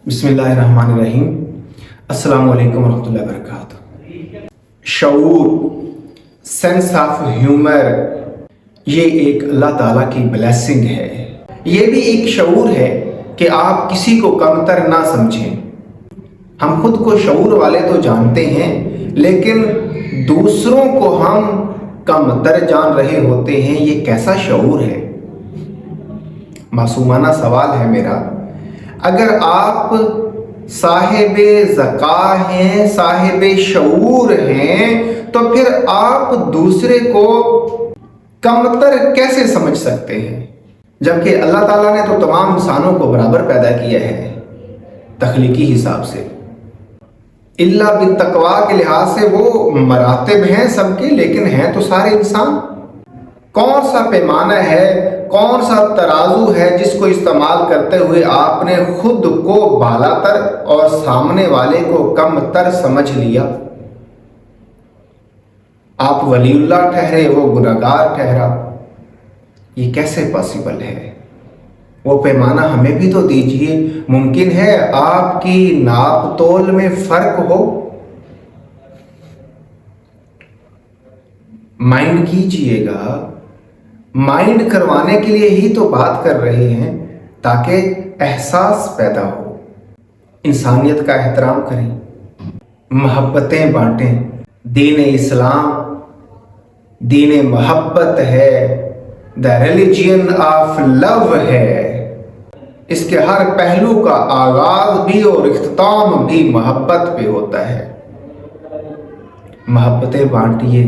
बिस्मिल्लाहिर्रहमानिर्रहीम। अस्सलाम वालेकुम रहमतुल्लाहि वबरकातुहू। शऊर, सेंस ऑफ ह्यूमर, ये एक अल्लाह ताला की ब्लेसिंग है। ये भी एक शऊर है कि आप किसी को कमतर ना समझें। हम खुद को शऊर वाले तो जानते हैं, लेकिन दूसरों को हम कमतर जान रहे होते हैं। ये कैसा शऊर है? मासूमाना सवाल है मेरा। अगर आप साहिबे ज़का हैं, साहिबे शऊर हैं, तो फिर आप दूसरे को कमतर कैसे समझ सकते हैं? जबकि अल्लाह ताला ने तो तमाम इंसानों को बराबर पैदा किया है तख्लीकी हिसाब से। इल्ला बित्तक़वा के लिहाज से वो मरातिब हैं सबके, लेकिन हैं तो सारे इंसान। कौन सा पैमाना है, कौन सा तराजू है जिसको इस्तेमाल करते हुए आपने खुद को बालातर और सामने वाले को कमतर समझ लिया? आप वलीउल्लाह ठहरे, वो गुनहगार ठहरा। ये कैसे पॉसिबल है? वो पैमाना हमें भी तो दीजिए। मुमकिन है आपकी नाप तोल में फर्क हो? माइंड कीजिएगा। माइंड करवाने के लिए ही तो बात कर रहे हैं, ताकि एहसास पैदा हो। इंसानियत का एहतराम करें, मोहब्बतें बांटें। दीन इस्लाम दीन मोहब्बत है, द रिलीजियन ऑफ लव है। इसके हर पहलू का आगाज भी और इख्तिताम भी मोहब्बत पे होता है। मोहब्बतें बांटिए,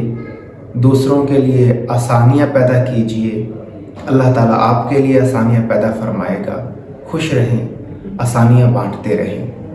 दूसरों के लिए आसानियाँ पैदा कीजिए। अल्लाह ताला आपके लिए आसानियाँ पैदा फरमाएगा। खुश रहें, आसानियाँ बांटते रहें।